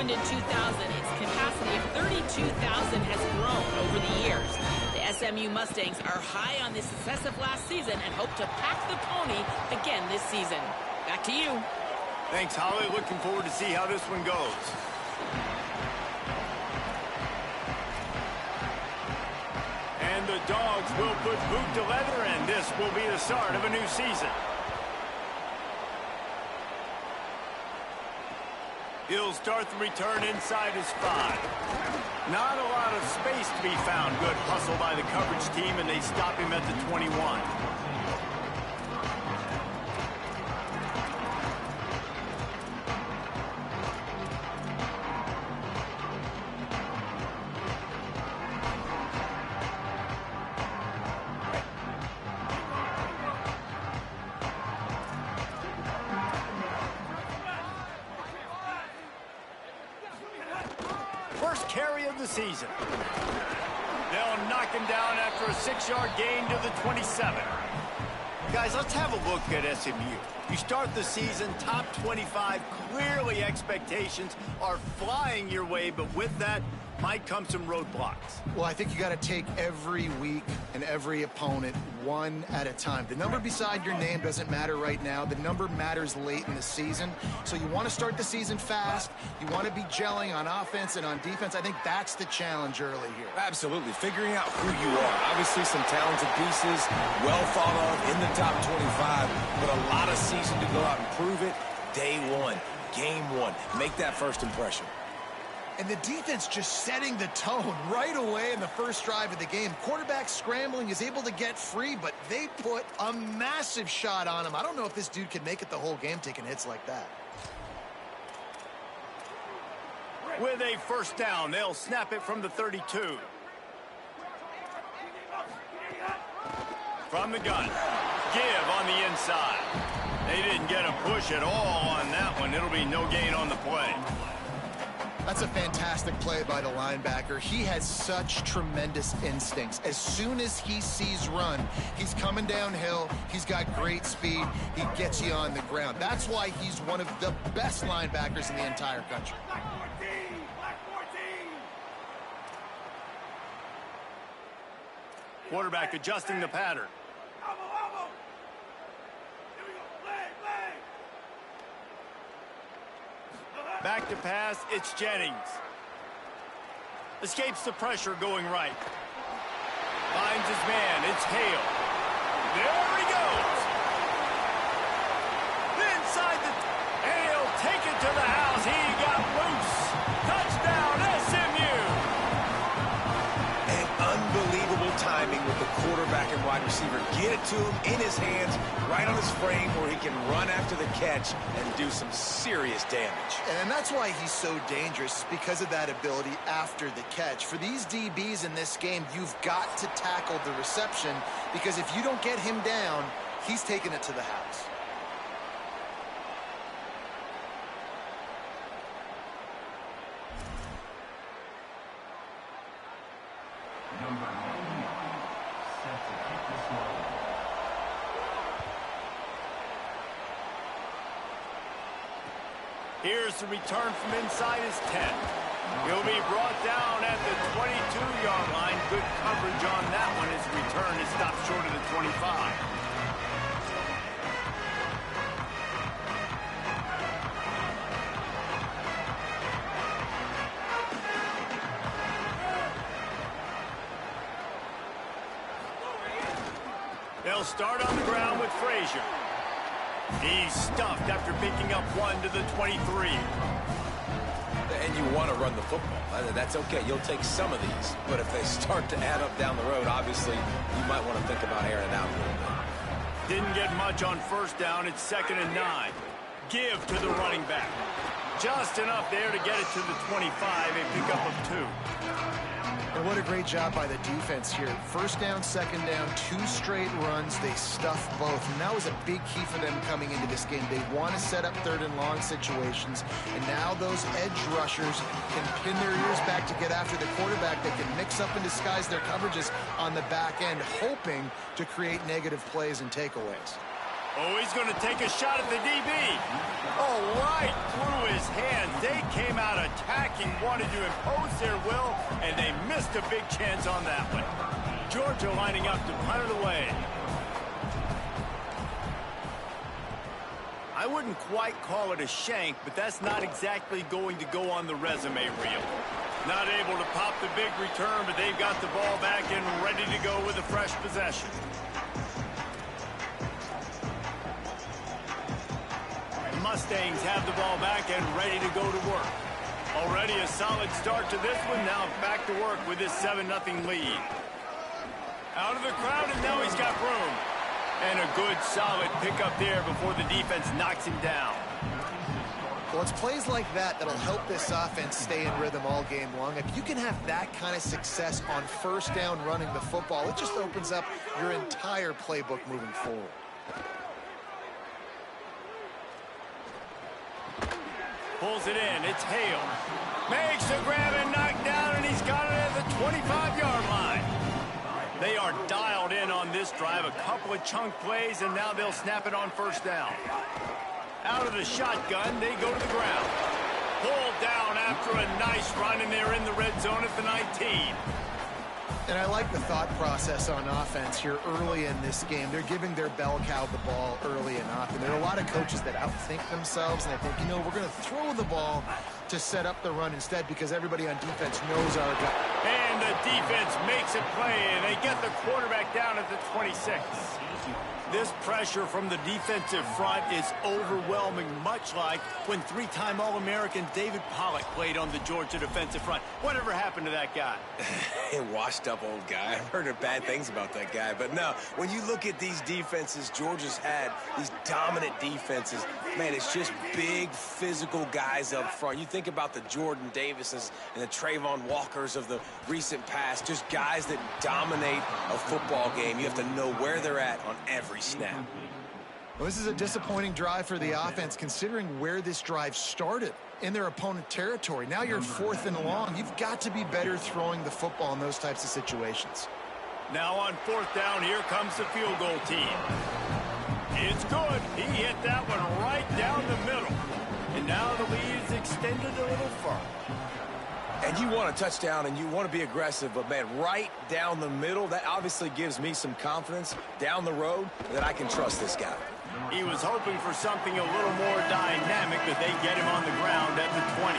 opened in 2000, its capacity of 32,000 has grown over the years. The SMU Mustangs are high on the success of last season and hope to pack the pony again this season. Back to you. Thanks, Holly. Looking forward to see how this one goes. And the Dogs will put boot to leather, and this will be the start of a new season. He'll start the return inside his 5. Not a lot of space to be found. Good hustle by the coverage team, and they stop him at the 21. First carry of the season. They'll knock him down after a 6-yard gain to the 27. Guys, let's have a look at SMU. You start the season top 25. Clearly expectations are flying your way, but with that might come some roadblocks. Well, I think you got to take every week and every opponent one at a time. The number beside your name doesn't matter right now. The number matters late in the season. So you want to start the season fast. You want to be gelling on offense and on defense. I think that's the challenge early here. Absolutely. Figuring out who you are. Obviously some talented pieces, well thought of in the top 25, but a lot of season to go out and prove it. Day one, game one. Make that first impression. And the defense just setting the tone right away in the first drive of the game. Quarterback scrambling, is able to get free, but they put a massive shot on him. I don't know if this dude can make it the whole game taking hits like that. With a first down, they'll snap it from the 32. From the gun, give on the inside. They didn't get a push at all on that one. It'll be no gain on the play. That's a fantastic play by the linebacker. He has such tremendous instincts. As soon as he sees run, he's coming downhill. He's got great speed. He gets you on the ground. That's why he's one of the best linebackers in the entire country. Quarterback adjusting the pattern. Back to pass, it's Jennings. Escapes the pressure going right. Finds his man, it's Hale. There he goes. Inside the... And he'll take it to the house. He got loose. Touchdown, SMU. And unbelievable timing with the quarterback and wide receiver. Get it to him in his hands, right on his frame where he can run after the catch and do some serious damage. And that's why he's so dangerous, because of that ability after the catch. For these DBs in this game, you've got to tackle the reception, because if you don't get him down, he's taking it to the house. Here's the return from inside his 10. He'll be brought down at the 22-yard line. Good coverage on that one. His return is stopped short of the 25. They'll start on the ground with Frazier. He's stuffed after picking up one to the 23. And you want to run the football. That's okay. You'll take some of these. But if they start to add up down the road, obviously, you might want to think about airing it out a little bit. Didn't get much on first down. It's 2nd and 9. Give to the running back. Just enough there to get it to the 25. A pickup of 2. And what a great job by the defense here. First down, second down, 2 straight runs. They stuffed both. And that was a big key for them coming into this game. They want to set up 3rd and long situations. And now those edge rushers can pin their ears back to get after the quarterback. They can mix up and disguise their coverages on the back end, hoping to create negative plays and takeaways. Oh, he's going to take a shot at the DB. Oh, right through his hands. They came out attacking, wanted to impose their will, and they missed a big chance on that one. Georgia lining up to punt it away. I wouldn't quite call it a shank, but that's not exactly going to go on the resume reel. Not able to pop the big return, but they've got the ball back and ready to go with a fresh possession. Mustangs have the ball back and ready to go to work. Already a solid start to this one. Now back to work with this 7-0 lead. Out of the crowd, and now he's got room. And a good, solid pickup there before the defense knocks him down. Well, it's plays like that that'll help this offense stay in rhythm all game long. If you can have that kind of success on first down running the football, it just opens up your entire playbook moving forward. Pulls it in. It's Hale. Makes the grab and knocked down, and he's got it at the 25-yard line. They are dialed in on this drive. A couple of chunk plays, and now they'll snap it on first down. Out of the shotgun, they go to the ground. Pulled down after a nice run, and they're in the red zone at the 19. And I like the thought process on offense here early in this game. They're giving their bell cow the ball early and often. There are a lot of coaches that outthink themselves, and they think, you know, we're going to throw the ball to set up the run instead because everybody on defense knows our guy. And the defense makes a play, and they get the quarterback down at the 26. This pressure from the defensive front is overwhelming, much like when three-time All-American David Pollock played on the Georgia defensive front. Whatever happened to that guy? Washed-up old guy. I've heard bad things about that guy. But no, when you look at these defenses Georgia's had, these dominant defenses, man, it's just big, physical guys up front. You think about the Jordan Davises and the Trayvon Walkers of the recent past, just guys that dominate a football game. You have to know where they're at on every snap. Well, this is a disappointing drive for the offense considering where this drive started in their opponent territory. Now you're 4th and long. You've got to be better throwing the football in those types of situations. Now on 4th down, here comes the field goal team. It's good. He hit that one right down the middle. And now the lead is extended a little further. And you want a touchdown and you want to be aggressive, but man, right down the middle, that obviously gives me some confidence down the road that I can trust this guy. He was hoping for something a little more dynamic, but they get him on the ground at the 20.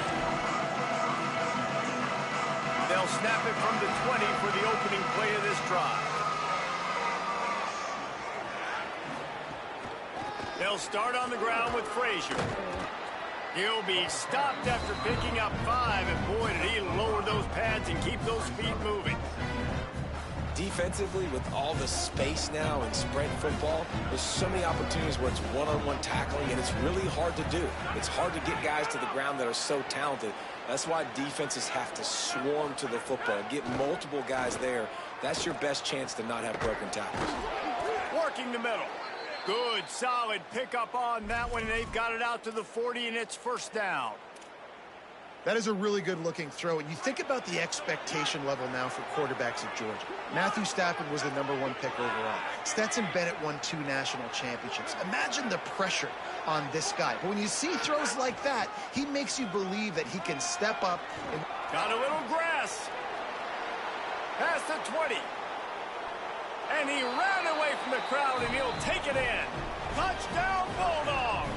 They'll snap it from the 20 for the opening play of this drive. They'll start on the ground with Frazier. He'll be stopped after picking up 5, and boy, did he lower those pads and keep those feet moving. Defensively, with all the space now in sprint football, there's so many opportunities where it's one-on-one tackling, and it's really hard to do. It's hard to get guys to the ground that are so talented. That's why defenses have to swarm to the football, get multiple guys there. That's your best chance to not have broken tackles. Working the middle. Good, solid pickup on that one. They've got it out to the 40, and it's first down. That is a really good-looking throw. And you think about the expectation level now for quarterbacks at Georgia. Matthew Stafford was the #1 pick overall. Stetson Bennett won 2 national championships. Imagine the pressure on this guy. But when you see throws like that, he makes you believe that he can step up. And got a little grass. Past the 20. And he ran away from the crowd, and he'll take it in. Touchdown, Bulldogs!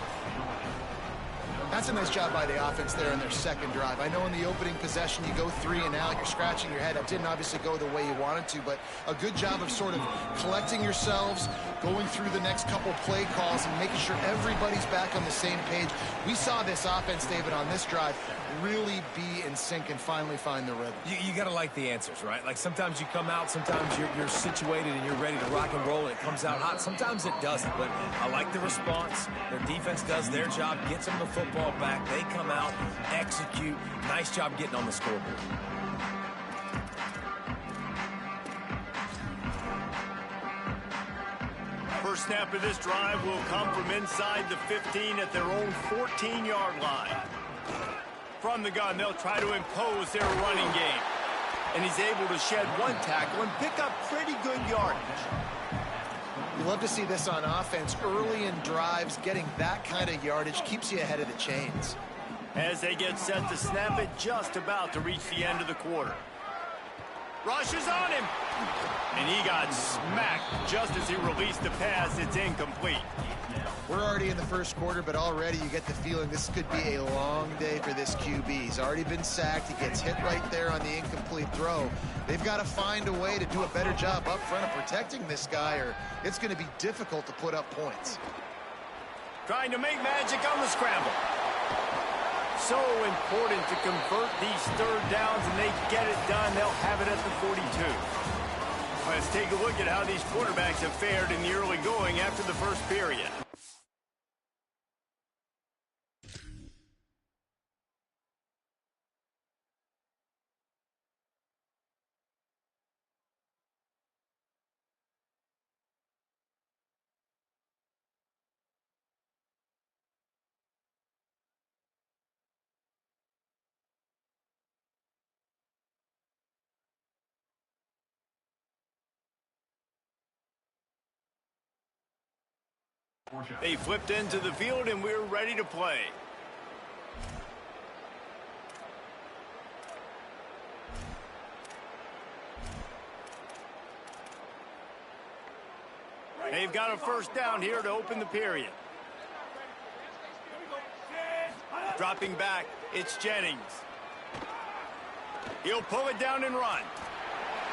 That's a nice job by the offense there in their second drive. I know in the opening possession you go 3 and out, you're scratching your head. That didn't obviously go the way you wanted to, but a good job of sort of collecting yourselves, going through the next couple play calls, and making sure everybody's back on the same page. We saw this offense, David, on this drive really be in sync and finally find the rhythm. You got to like the answers, right? Like sometimes you come out, sometimes you're situated and you're ready to rock and roll and it comes out hot. Sometimes it doesn't, but I like the response. Their defense does their job, gets them the football back. They come out, execute. Nice job getting on the scoreboard. First snap of this drive will come from inside the 15 at their own 14-yard line. From the gun, they'll try to impose their running game. And he's able to shed 1 tackle and pick up pretty good yardage. love to see this on offense. Early in drives, getting that kind of yardage keeps you ahead of the chains. As they get set to snap it, just about to reach the end of the quarter. Rushes on him. And he got smacked just as he released the pass. It's incomplete. We're already in the first quarter, but already you get the feeling this could be a long day for this QB. He's already been sacked. He gets hit right there on the incomplete throw. They've got to find a way to do a better job up front of protecting this guy, or it's going to be difficult to put up points. Trying to make magic on the scramble. So important to convert these third downs, and they get it done. They'll have it at the 42. Let's take a look at how these quarterbacks have fared in the early going after the first period. They flipped into the field, and we're ready to play. They've got a first down here to open the period. Dropping back, it's Jennings. He'll pull it down and run.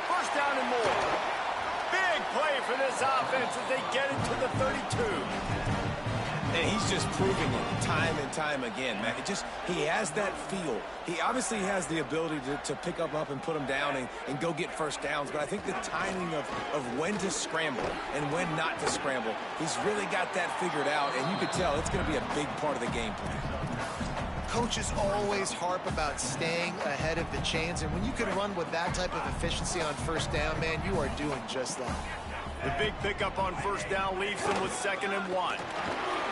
First down and more. Big play for this offense as they get it to the 32. And he's just proving it time and time again, man. He has that feel. He obviously has the ability to pick up and put him down and go get first downs. But I think the timing of when to scramble and when not to scramble, he's really got that figured out. And you could tell it's going to be a big part of the game plan. Coaches always harp about staying ahead of the chains, and when you can run with that type of efficiency on first down, man, you are doing just that. The big pickup on first down leaves them with 2nd and 1.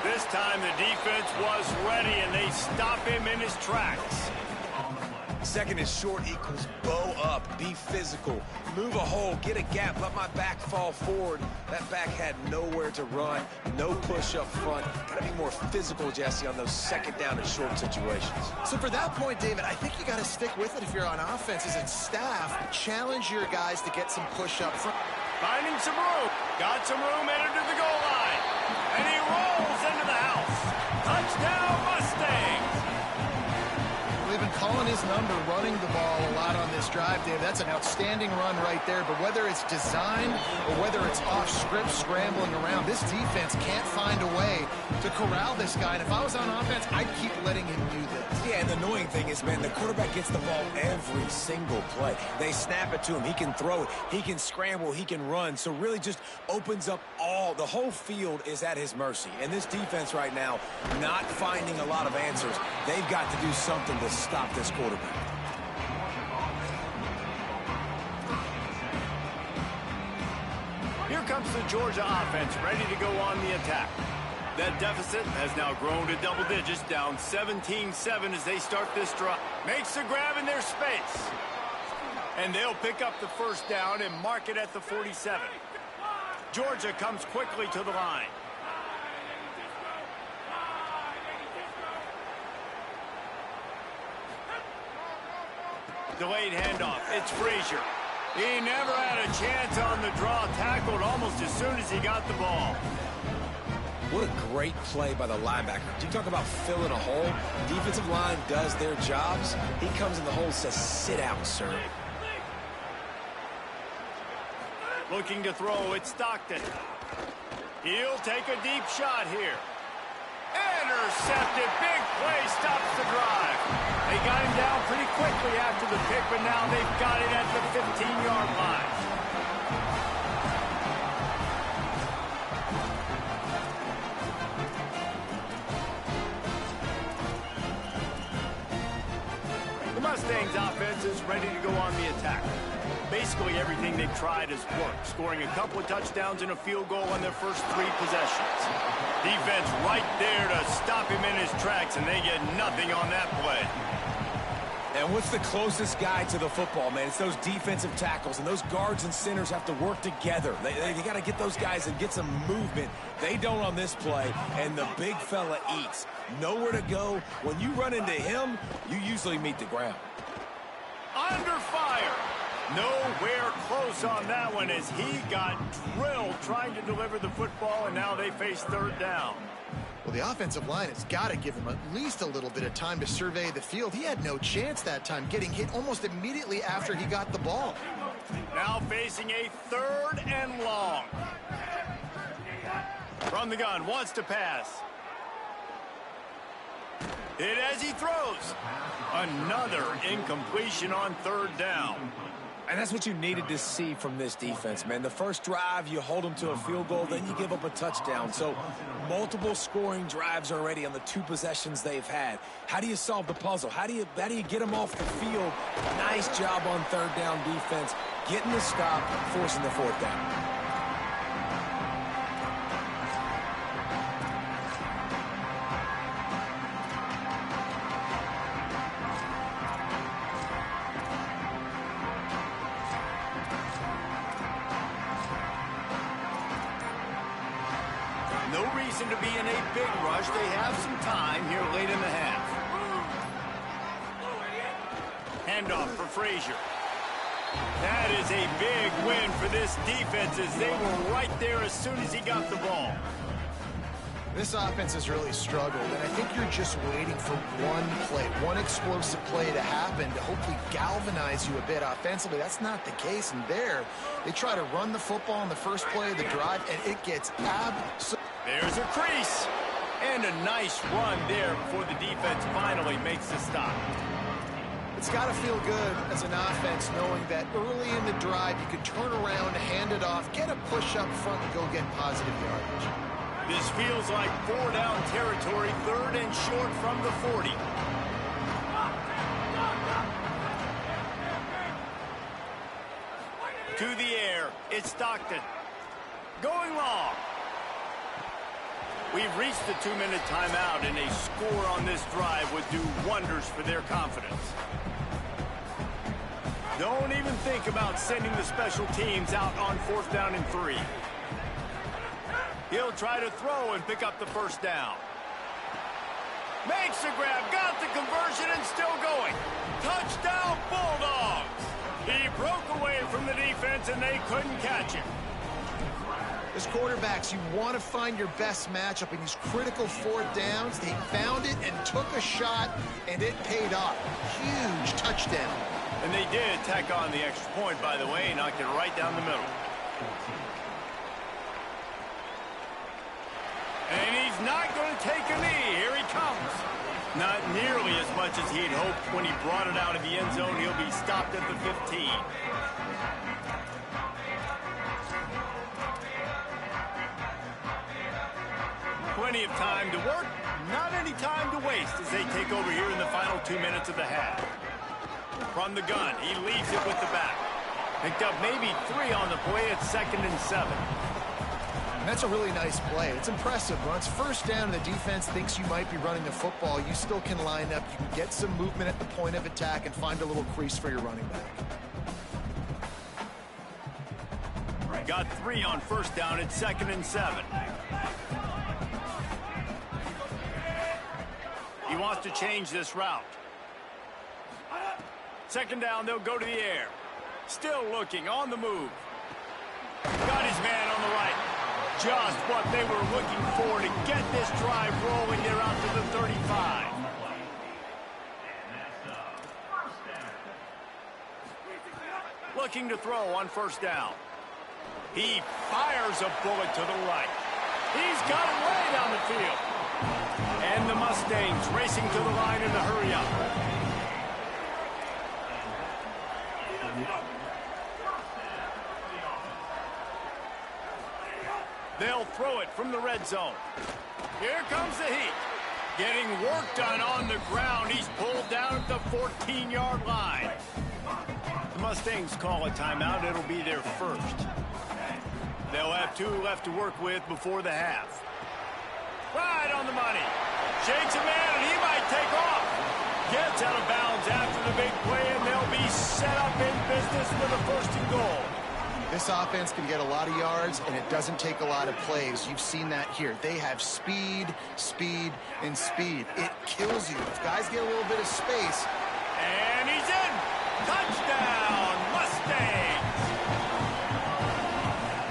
This time the defense was ready, and they stop him in his tracks. Second is short equals bow up, be physical, move a hole, get a gap, let my back fall forward. That back had nowhere to run, no push up front. Got to be more physical, Jesse, on those second down and short situations. So for that point, David, I think you got to stick with it if you're on offense as a staff. Challenge your guys to get some push up front. Finding some room. Got some room headed to the goal line. And he rolls into the house. Touchdown, Mustangs. They've been calling his number, running the ball a lot on this drive, Dave. That's an outstanding run right there. But whether it's designed or whether it's off script, scrambling around, this defense can't find a way to corral this guy. And if I was on offense, I'd keep letting him do this. Yeah, and the annoying thing is, man, the quarterback gets the ball every single play. They snap it to him. He can throw it. He can scramble. He can run. So really just opens up the whole field is at his mercy. And this defense right now, not finding a lot of answers. They've got to do something to stop this quarterback. Here comes the Georgia offense, ready to go on the attack. That deficit has now grown to double digits, down 17-7 as they start this drive. Makes the grab in their space. And they'll pick up the first down and mark it at the 47. Georgia comes quickly to the line. Delayed handoff. It's Frazier. He never had a chance on the draw. Tackled almost as soon as he got the ball. What a great play by the linebacker. You talk about filling a hole. Defensive line does their jobs. He comes in the hole and says, sit out, sir. Looking to throw, it's Stockton. He'll take a deep shot here. Intercepted. Big play stops the drive. They got him down pretty quickly after the pick, but now they've got it at the 15-yard line. The Mustangs offense is ready to go on the attack. Basically everything they've tried has worked, scoring a couple of touchdowns and a field goal on their first 3 possessions. Defense right there to stop him in his tracks, and they get nothing on that play. And what's the closest guy to the football, man? It's those defensive tackles, and those guards and centers have to work together. They got to get those guys and get some movement. They don't on this play, and the big fella eats. Nowhere to go. When you run into him, you usually meet the ground. Under fire. Nowhere close on that one as he got drilled trying to deliver the football, and now they face third down. Well, the offensive line has got to give him at least a little bit of time to survey the field. He had no chance that time, getting hit almost immediately after he got the ball. Now facing a third and long. From the gun, wants to pass. Hit as he throws. Another incompletion on third down. And that's what you needed to see from this defense, man. The first drive, you hold them to a field goal, then you give up a touchdown. So multiple scoring drives already on the 2 possessions they've had. How do you solve the puzzle? How do you get them off the field? Nice job on third down defense, getting the stop, forcing the fourth down. No reason to be in a big rush. They have some time here late in the half. Handoff for Frazier. That is a big win for this defense as they were right there as soon as he got the ball. This offense has really struggled, and I think you're just waiting for one play, one explosive play to happen to hopefully galvanize you a bit offensively. That's not the case, and there, they try to run the football in the first play of the drive, and it gets absolutely... There's a crease, and a nice run there before the defense finally makes the stop. It's got to feel good as an offense knowing that early in the drive you can turn around, hand it off, get a push up front, and go get positive yardage. This feels like 4-down territory, third and short from the 40. To the air, it's Stockton. Going long. We've reached the 2-minute timeout, and a score on this drive would do wonders for their confidence. Don't even think about sending the special teams out on 4th down and 3. He'll try to throw and pick up the first down. Makes the grab, got the conversion, and still going. Touchdown, Bulldogs! He broke away from the defense, and they couldn't catch him. As quarterbacks, you want to find your best matchup in these critical 4th downs. They found it and took a shot, and it paid off. Huge touchdown. And they did tack on the extra point, by the way, knocked it right down the middle. And he's not going to take a knee. Here he comes. Not nearly as much as he'd hoped when he brought it out of the end zone. He'll be stopped at the 15. Plenty of time to work, not any time to waste as they take over here in the final 2 minutes of the half. From the gun, he leaves it with the back. Picked up maybe 3 on the play at 2nd and 7. And that's a really nice play. It's impressive. Once first down and the defense thinks you might be running the football, you still can line up. You can get some movement at the point of attack and find a little crease for your running back. Got 3 on first down at 2nd and 7. He wants to change this route. 2nd down, they'll go to the air. Still looking, on the move. Got his man on the right. Just what they were looking for to get this drive rolling. They're out to the 35. Looking to throw on first down. He fires a bullet to the right. He's got it way down the field. And the Mustangs racing to the line in the hurry-up. They'll throw it from the red zone. Here comes the heat. Getting work done on the ground. He's pulled down at the 14-yard line. The Mustangs call a timeout. It'll be their first. They'll have 2 left to work with before the half. Right on the money. Shakes a man, and he might take off. Gets out of bounds after the big set up in business with a 1st and goal. This offense can get a lot of yards, and it doesn't take a lot of plays. You've seen that here. They have speed, speed, and speed. It kills you. If guys get a little bit of space. And he's in. Touchdown, Mustangs.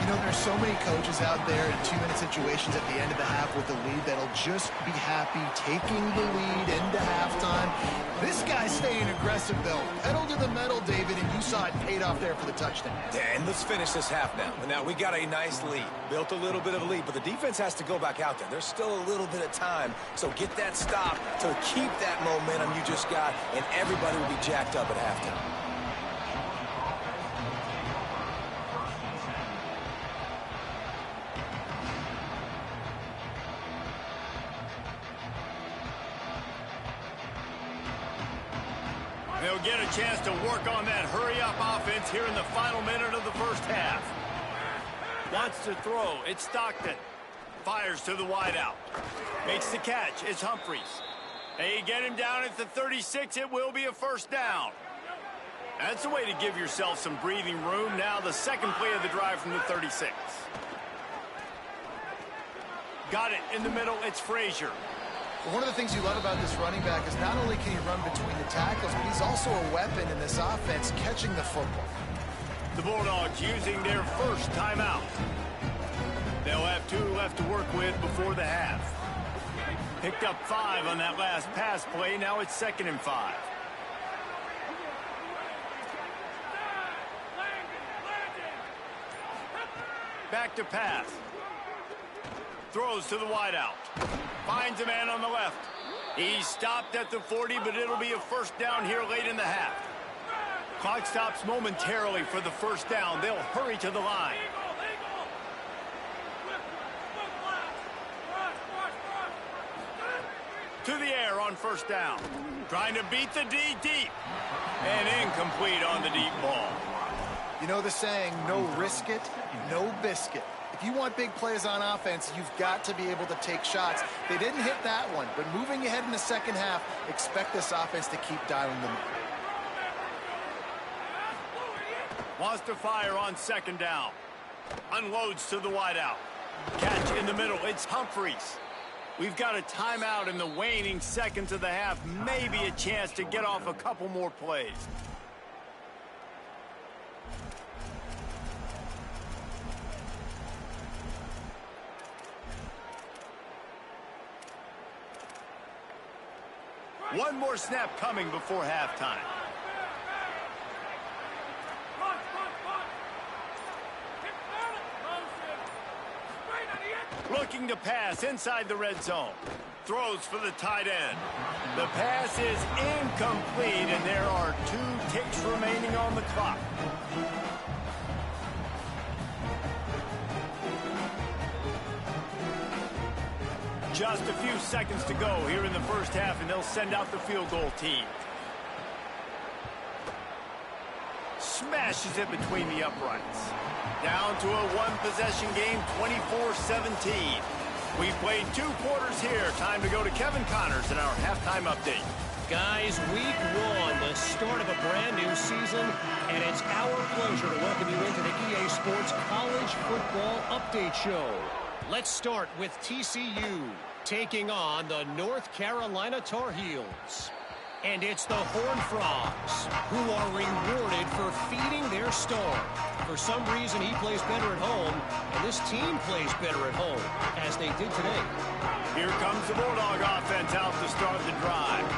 You know, there's so many coaches out there in 2-minute situations at the end of the half with the lead that'll just be happy taking the lead into halftime. This guy's staying aggressive, though. Pedal to the metal, David, and you saw it paid off there for the touchdown. Yeah, and let's finish this half now. Now, we got a nice lead. Built a little bit of a lead, but the defense has to go back out there. There's still a little bit of time, so get that stop to keep that momentum you just got, and everybody will be jacked up at halftime. They'll get a chance to work on that hurry-up offense here in the final minute of the 1st half. Wants to throw. It's Stockton. Fires to the wideout. Makes the catch. It's Humphries. They get him down at the 36. It will be a 1st down. That's a way to give yourself some breathing room. Now the 2nd play of the drive from the 36. Got it in the middle. It's Frazier. Well, one of the things you love about this running back is not only can he run between the tackles, but he's also a weapon in this offense catching the football. The Bulldogs using their 1st timeout. They'll have 2 left to work with before the half. Picked up 5 on that last pass play. Now it's 2nd and 5. Back to pass. Throws to the wideout. Finds a man on the left. He stopped at the 40, but it'll be a 1st down here late in the half. Clock stops momentarily for the 1st down. They'll hurry to the line. To the air on 1st down. Trying to beat the D deep. And incomplete on the deep ball. You know the saying, no risk it, no biscuit. If you want big plays on offense, you've got to be able to take shots. They didn't hit that one, but moving ahead in the 2nd half, expect this offense to keep dialing them up. Wants to fire on 2nd down. Unloads to the wideout. Catch in the middle. It's Humphries. We've got a timeout in the waning seconds of the half. Maybe a chance to get off a couple more plays. One more snap coming before halftime. Looking to pass inside the red zone. Throws for the tight end. The pass is incomplete, and there are 2 ticks remaining on the clock. Just a few seconds to go here in the 1st half, and they'll send out the field goal team. Smashes it between the uprights. Down to a 1-possession game, 24-17. We've played 2 quarters here. Time to go to Kevin Connors in our halftime update. Guys, week 1, the start of a brand new season, and it's our pleasure to welcome you into the EA Sports College Football Update Show. Let's start with TCU taking on the North Carolina Tar Heels. And it's the Horned Frogs who are rewarded for feeding their star. For some reason, he plays better at home, and this team plays better at home, as they did today. Here comes the Bulldog offense out to start the drive.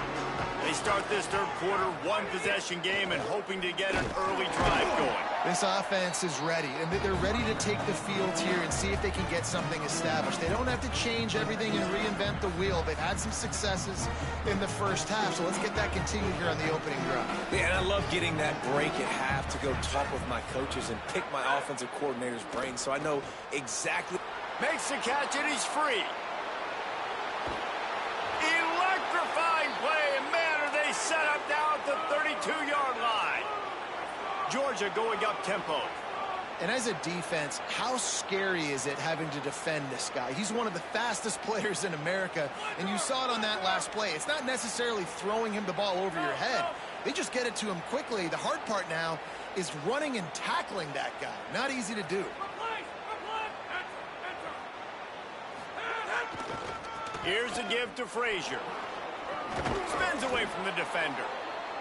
They start this 3rd quarter 1-possession game and hoping to get an early drive going. This offense is ready, and they're ready to take the field here and see if they can get something established. They don't have to change everything and reinvent the wheel. They've had some successes in the 1st half, so let's get that continued here on the opening drive. Yeah, and I love getting that break at half to go talk with my coaches and pick my offensive coordinator's brain so I know exactly. Makes the catch, and he's free. Electrifying play, and man, are they set up now at the 32-yard line. Georgia going up tempo. And as a defense, how scary is it having to defend this guy? He's one of the fastest players in America, and you saw it on that last play. It's not necessarily throwing him the ball over your head. They just get it to him quickly. The hard part now is running and tackling that guy. Not easy to do. Here's a give to Frazier. Spins away from the defender.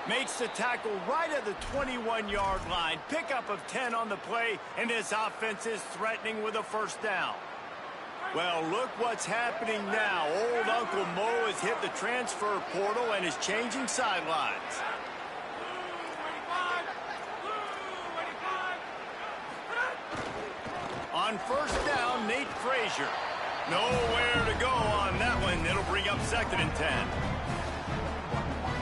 Makes the tackle right at the 21-yard line. Pickup of 10 on the play, and this offense is threatening with a first down. Well, look what's happening now. Old Uncle Mo has hit the transfer portal and is changing sidelines. On first down, Nate Frazier. Nowhere to go on that one. It'll bring up 2nd and 10.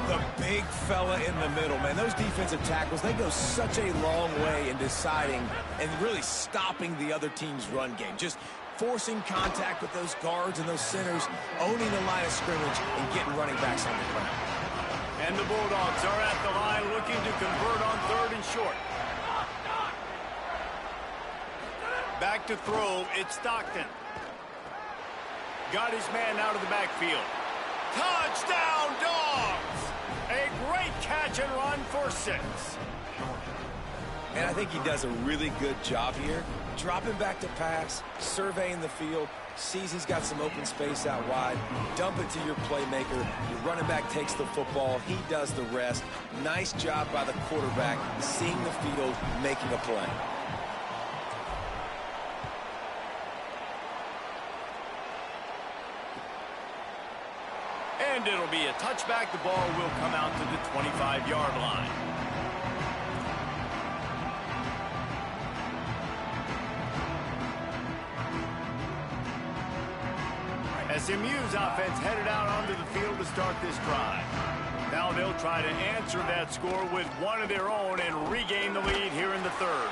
The big fella in the middle, man. Those defensive tackles, they go such a long way in deciding and really stopping the other team's run game. Just forcing contact with those guards and those centers, owning the line of scrimmage, and getting running backs on the ground. And the Bulldogs are at the line looking to convert on 3rd and short. Back to throw, it's Stockton. Got his man out of the backfield. Touchdown, Dogs! A great catch and run for 6. And I think he does a really good job here. Dropping back to pass, surveying the field, sees he's got some open space out wide, dump it to your playmaker. Your running back takes the football. He does the rest. Nice job by the quarterback, seeing the field, making a play. And it'll be a touchback. The ball will come out to the 25-yard line. SMU's offense headed out onto the field to start this drive. Now they'll try to answer that score with one of their own and regain the lead here in the 3rd.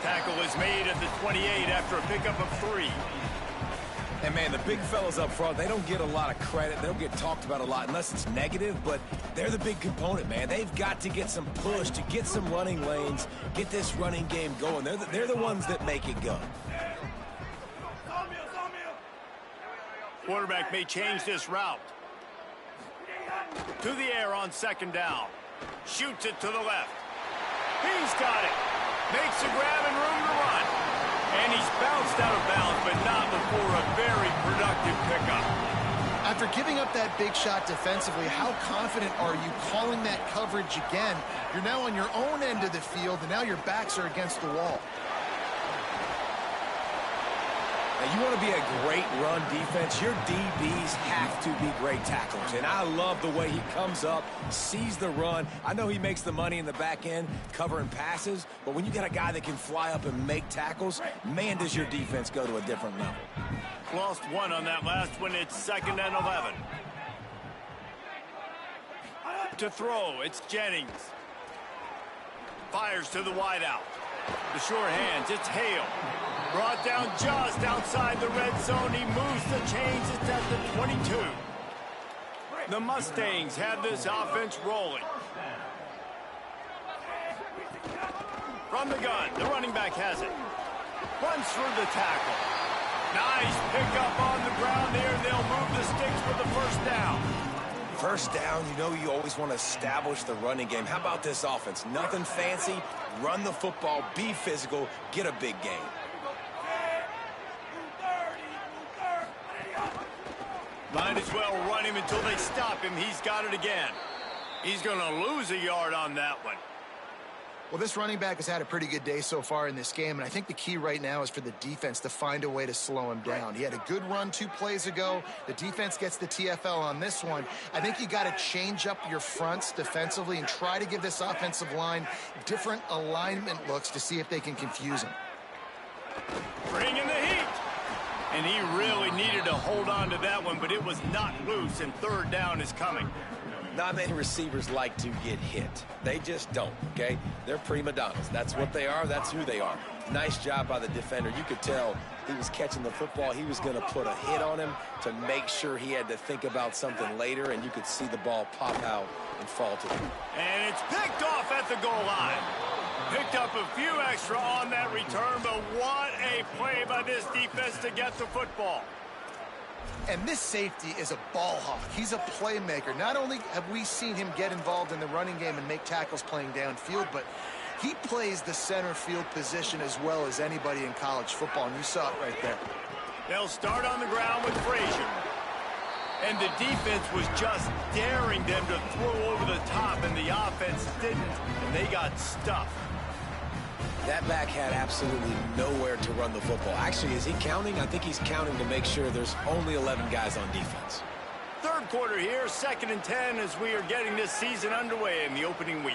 Tackle is made at the 28 after a pickup of 3. And, man, the big fellas up front, they don't get a lot of credit. They don't get talked about a lot unless it's negative, but they're the big component, man. They've got to get some push, to get some running lanes, get this running game going. They're the ones that make it go. Quarterback may change this route. To the air on 2nd down. Shoots it to the left. He's got it. Makes a grab and room to run. And he's bounced out of bounds, but not before a very productive pickup. After giving up that big shot defensively, how confident are you calling that coverage again? You're now on your own end of the field, and now your backs are against the wall. Now, you want to be a great run defense, your DBs have to be great tacklers. And I love the way he comes up, sees the run. I know he makes the money in the back end covering passes, but when you got a guy that can fly up and make tackles, man, does your defense go to a different level. Lost 1 on that last one. It's 2nd and 11. To throw, it's Jennings. Fires to the wideout. The short hands, it's Hale. Brought down just outside the red zone. He moves the chains. It's at the 22. The Mustangs have this offense rolling. From the gun, the running back has it. Runs through the tackle. Nice pickup on the ground there. They'll move the sticks for the first down. First down, you know you always want to establish the running game. How about this offense? Nothing fancy. Run the football, be physical, get a big gain. Might as well run him until they stop him. He's got it again. He's going to lose a yard on that one. Well, this running back has had a pretty good day so far in this game, and I think the key right now is for the defense to find a way to slow him down. He had a good run 2 plays ago. The defense gets the TFL on this one. I think you got to change up your fronts defensively and try to give this offensive line different alignment looks to see if they can confuse him. Bring in the heat. And he really needed to hold on to that one, but it was not loose, and 3rd down is coming. Not many receivers like to get hit. They just don't, okay? They're prima donnas. That's what they are. That's who they are. Nice job by the defender. You could tell he was catching the football. He was going to put a hit on him to make sure he had to think about something later, and you could see the ball pop out and fall to him. And it's picked off at the goal line. Picked up a few extra on that return, but what a play by this defense to get the football. And this safety is a ball hawk. He's a playmaker. Not only have we seen him get involved in the running game and make tackles playing downfield, but he plays the center field position as well as anybody in college football, and you saw it right there. They'll start on the ground with Frazier. And the defense was just daring them to throw over the top, and the offense didn't, and they got stuffed. That back had absolutely nowhere to run the football. Actually, is he counting? I think he's counting to make sure there's only 11 guys on defense. Third quarter here, 2nd and 10 as we are getting this season underway in the opening week.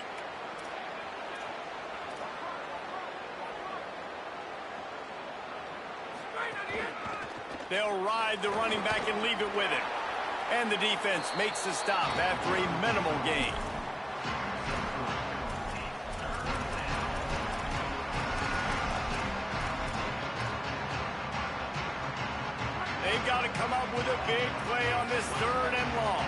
They'll ride the running back and leave it with him. And the defense makes the stop after a minimal gain. They've got to come up with a big play on this 3rd and long.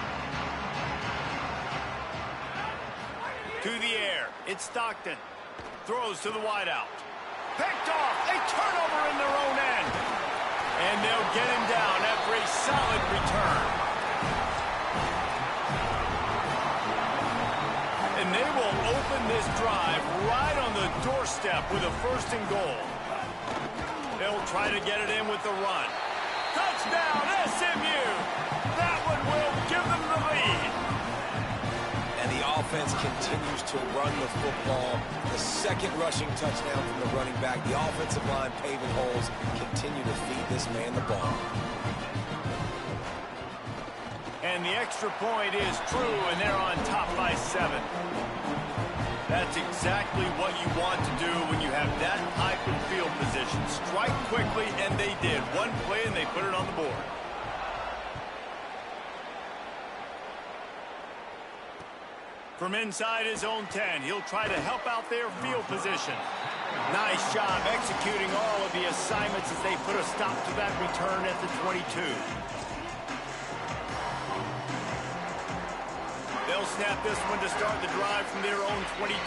To the air, it's Stockton. Throws to the wideout. Picked off, a turnover in their own end. And they'll get him down after a solid return. And they will open this drive right on the doorstep with a 1st and goal. They'll try to get it in with the run. Touchdown, SMU! That one will give them the lead. And the offense continues to run the football. The 2nd rushing touchdown from the running back. The offensive line paving holes continue to feed this man the ball. And the extra point is true, and they're on top by 7. That's exactly what you want to do when you have that type of field position. Strike quickly, and they did. One play, and they put it on the board. From inside his own 10, he'll try to help out their field position. Nice job executing all of the assignments as they put a stop to that return at the 22. They'll snap this one to start the drive from their own 22.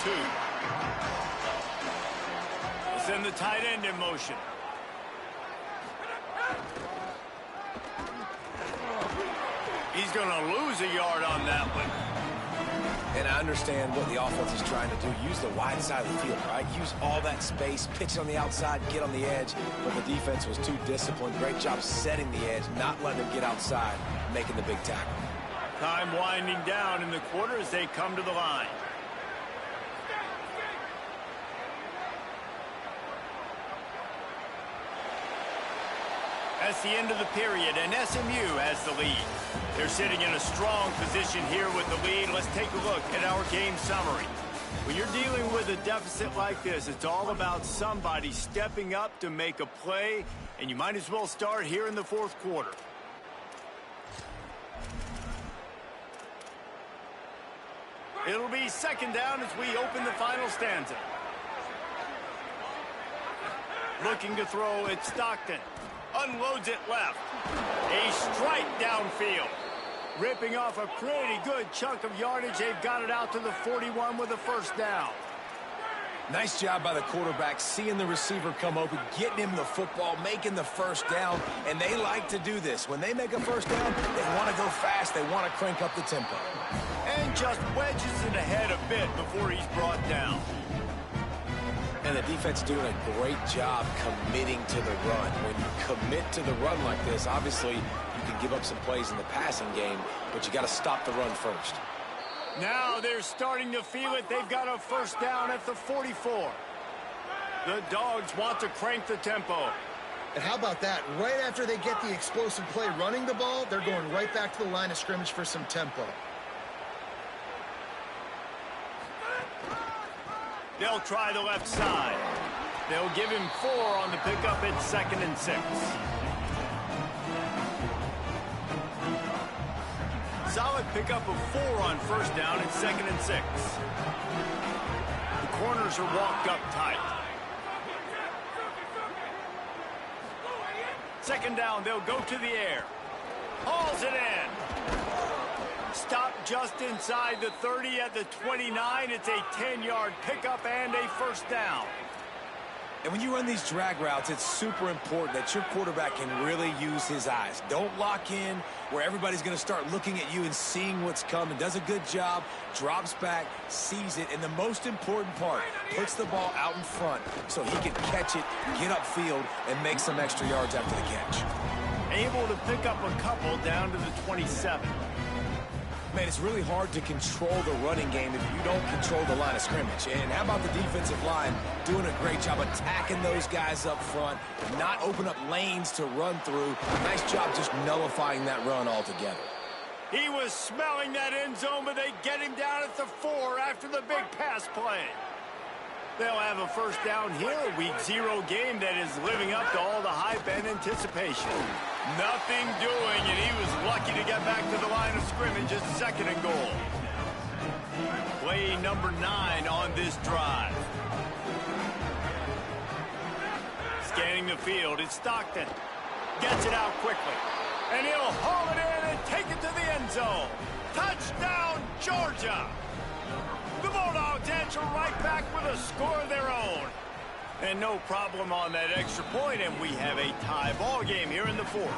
They'll send the tight end in motion. He's going to lose a yard on that one. And I understand what the offense is trying to do. Use the wide side of the field, right? Use all that space, pitch it on the outside, get on the edge. But the defense was too disciplined. Great job setting the edge, not letting them get outside, making the big tackle. Time winding down in the quarter as they come to the line. That's the end of the period, and SMU has the lead. They're sitting in a strong position here with the lead. Let's take a look at our game summary. When you're dealing with a deficit like this, it's all about somebody stepping up to make a play, and you might as well start here in the 4th quarter. It'll be 2nd down as we open the final stanza. Looking to throw, it's Stockton. Unloads it left. A strike downfield. Ripping off a pretty good chunk of yardage. They've got it out to the 41 with a 1st down. Nice job by the quarterback, seeing the receiver come open, getting him the football, making the 1st down, and they like to do this. When they make a 1st down, they want to go fast. They want to crank up the tempo. And just wedges it ahead a bit before he's brought down. And the defense doing a great job committing to the run. When you commit to the run like this, obviously you can give up some plays in the passing game, but you got to stop the run first. Now they're starting to feel it. They've got a 1st down at the 44. The Dogs want to crank the tempo. And how about that? Right after they get the explosive play running the ball, they're going right back to the line of scrimmage for some tempo. They'll try the left side. They'll give him 4 on the pickup at 2nd and 6. Solid pickup of 4 on 1st down at 2nd and 6. The corners are walked up tight. 2nd down, they'll go to the air. Hauls it in. Stop just inside the 30 at the 29. It's a 10-yard pickup and a 1st down. And when you run these drag routes, it's super important that your quarterback can really use his eyes. Don't lock in where everybody's going to start looking at you and seeing what's coming. Does a good job, drops back, sees it, and the most important part, puts the ball out in front so he can catch it, get upfield, and make some extra yards after the catch. Able to pick up a couple down to the 27. Man, it's really hard to control the running game if you don't control the line of scrimmage. And how about the defensive line doing a great job attacking those guys up front, not open up lanes to run through. Nice job just nullifying that run altogether. He was smelling that end zone, but they get him down at the 4 after the big pass play. They'll have a first down here, a week 0 game that is living up to all the hype and anticipation. Nothing doing, and he was lucky to get back to the line of scrimmage at 2nd and goal. Play number 9 on this drive. Scanning the field, it's Stockton. Gets it out quickly. And he'll haul it in and take it to the end zone. Touchdown, Georgia! The Bulldogs answer right back with a score of their own. And no problem on that extra point, and we have a tie ball game here in the 4th.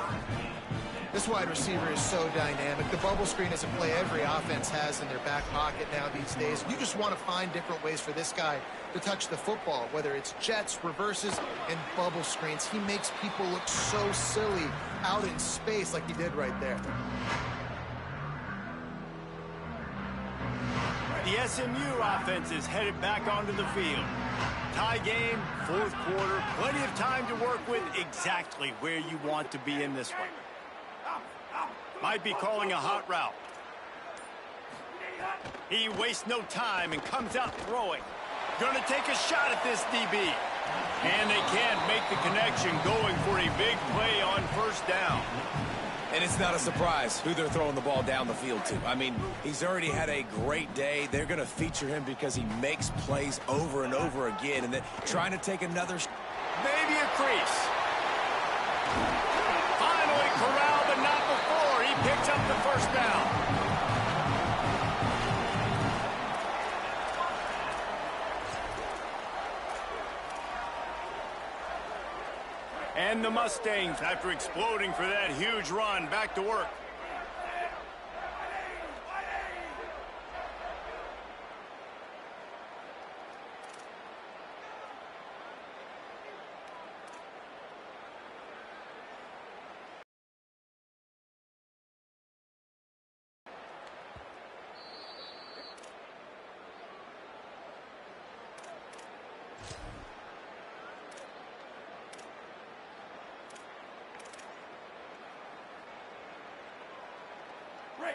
This wide receiver is so dynamic. The bubble screen is a play every offense has in their back pocket now these days. You just want to find different ways for this guy to touch the football, whether it's jets, reverses, and bubble screens. He makes people look so silly out in space like he did right there. The SMU offense is headed back onto the field. Tie game, 4th quarter, plenty of time to work with exactly where you want to be in this one. Might be calling a hot route. He wastes no time and comes out throwing. Gonna take a shot at this DB. And they can't make the connection, going for a big play on first down. And it's not a surprise who they're throwing the ball down the field to. I mean, he's already had a great day. They're going to feature him because he makes plays over and over again. And then trying to take another... Maybe a crease. Finally corralled, but not before. He picks up the first down. And the Mustangs, after exploding for that huge run, back to work.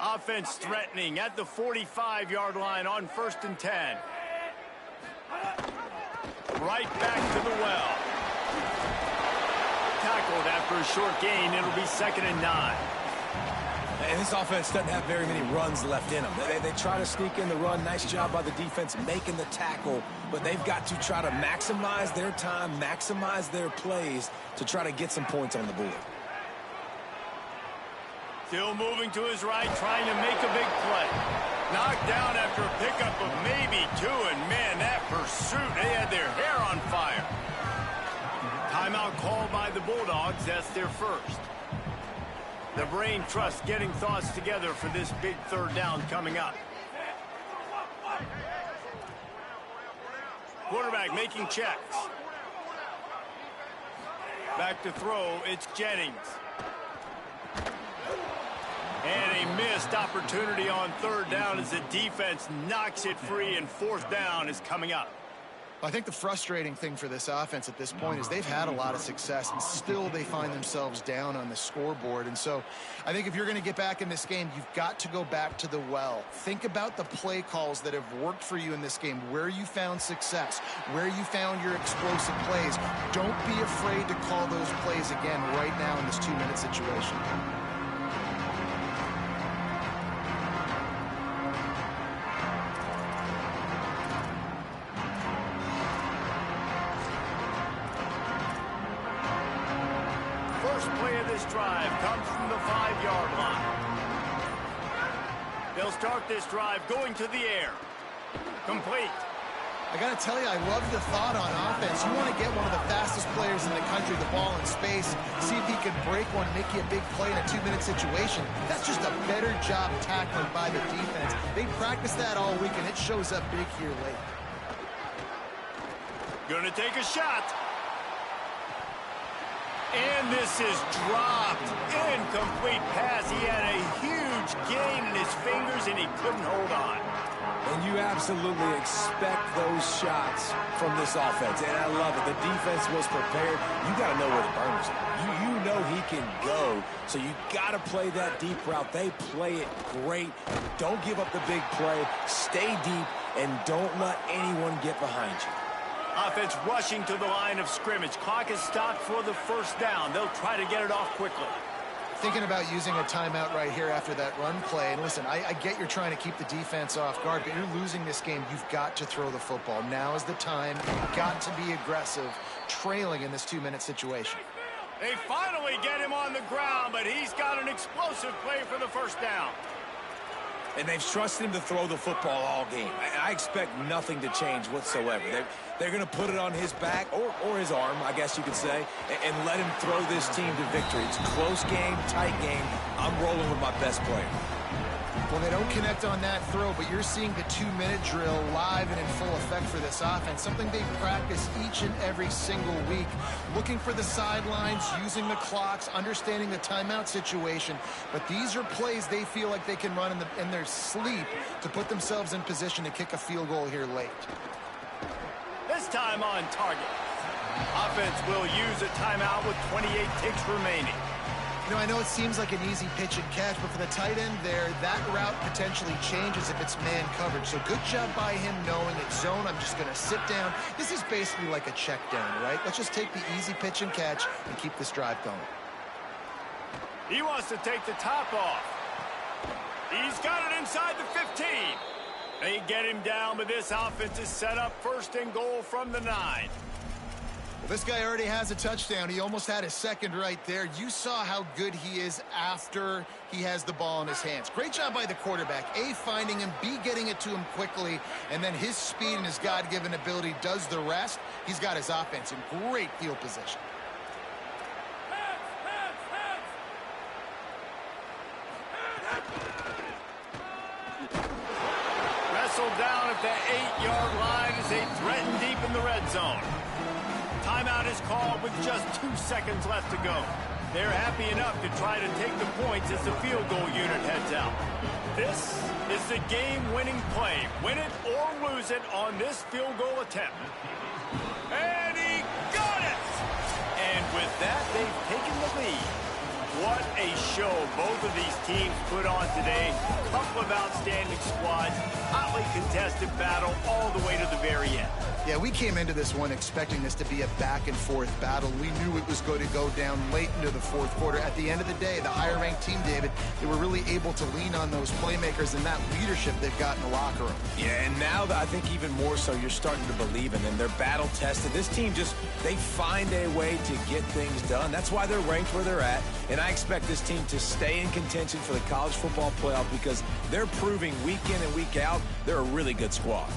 Offense threatening at the 45-yard line on 1st and 10. Right back to the well. Tackled after a short gain. It'll be 2nd and 9. And this offense doesn't have very many runs left in them. They try to sneak in the run. Nice job by the defense making the tackle. But they've got to try to maximize their time, maximize their plays to try to get some points on the board. Still moving to his right, trying to make a big play. Knocked down after a pickup of maybe 2, and man, that pursuit, they had their hair on fire. Timeout called by the Bulldogs. That's their first. The brain trust getting thoughts together for this big 3rd down coming up. Quarterback making checks. Back to throw, it's Jennings. And a missed opportunity on 3rd down as the defense knocks it free, and 4th down is coming up. I think the frustrating thing for this offense at this point is they've had a lot of success, and still they find themselves down on the scoreboard. And so I think if you're going to get back in this game, you've got to go back to the well. Think about the play calls that have worked for you in this game, where you found success, where you found your explosive plays. Don't be afraid to call those plays again right now in this 2-minute situation. Drive comes from the 5-yard line. They'll start this drive going to the air. Complete. I got to tell you, I love the thought on offense. You want to get one of the fastest players in the country the ball in space, see if he can break one, make you a big play in a 2-minute situation. That's just a better job tackling by the defense. They practice that all week, and it shows up big here late. Gonna take a shot. And this is dropped. Incomplete pass. He had a huge gain in his fingers, and he couldn't hold on. And you absolutely expect those shots from this offense. And I love it. The defense was prepared. You got to know where the burners are. You know he can go. So you got to play that deep route. They play it great. Don't give up the big play. Stay deep, and don't let anyone get behind you. Offense rushing to the line of scrimmage. Clock is stopped for the first down. They'll try to get it off quickly. Thinking about using a timeout right here after that run play. And listen, I get you're trying to keep the defense off guard, but you're losing this game. You've got to throw the football. Now is the time. You've got to be aggressive, trailing in this 2-minute situation. They finally get him on the ground, but he's got an explosive play for the first down. And they've trusted him to throw the football all game. I expect nothing to change whatsoever. They're going to put it on his back, or his arm, I guess you could say, and let him throw this team to victory. It's a close game, tight game. I'm rolling with my best player. Well, they don't connect on that throw, but you're seeing the 2-minute drill live and in full effect for this offense, something they practice each and every single week, looking for the sidelines, using the clocks, understanding the timeout situation. But these are plays they feel like they can run in their sleep to put themselves in position to kick a field goal here late. This time on target. Offense will use a timeout with 28 ticks remaining. You know, I know it seems like an easy pitch and catch, but for the tight end there, that route potentially changes if it's man coverage. So good job by him knowing it's zone. I'm just going to sit down. This is basically like a check down, right? Let's just take the easy pitch and catch and keep this drive going. He wants to take the top off. He's got it inside the 15. They get him down, but this offense is set up first and goal from the 9. Well, this guy already has a touchdown. He almost had a second right there. You saw how good he is after he has the ball in his hands. Great job by the quarterback. A, finding him, B, getting it to him quickly, and then his speed and his God-given ability does the rest. He's got his offense in great field position. Wrestled down at the 8-yard line as they threaten deep in the red zone. Timeout is called with just 2 seconds left to go. They're happy enough to try to take the points as the field goal unit heads out. This is the game-winning play. Win it or lose it on this field goal attempt. And he got it! And with that, they've taken the lead. What a show both of these teams put on today. A couple of outstanding squads, hotly contested battle all the way to the very end. Yeah, we came into this one expecting this to be a back-and-forth battle. We knew it was going to go down late into the fourth quarter. At the end of the day, the higher-ranked team, David, they were really able to lean on those playmakers and that leadership they've got in the locker room. Yeah, and now I think even more so, you're starting to believe in them. They're battle-tested. This team they find a way to get things done. That's why they're ranked where they're at. And I expect this team to stay in contention for the college football playoff because they're proving week in and week out they're a really good squad.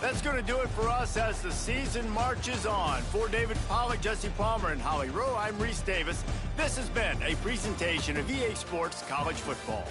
That's going to do it for us as the season marches on. For David Pollack, Jesse Palmer, and Holly Rowe, I'm Reese Davis. This has been a presentation of EA Sports College Football.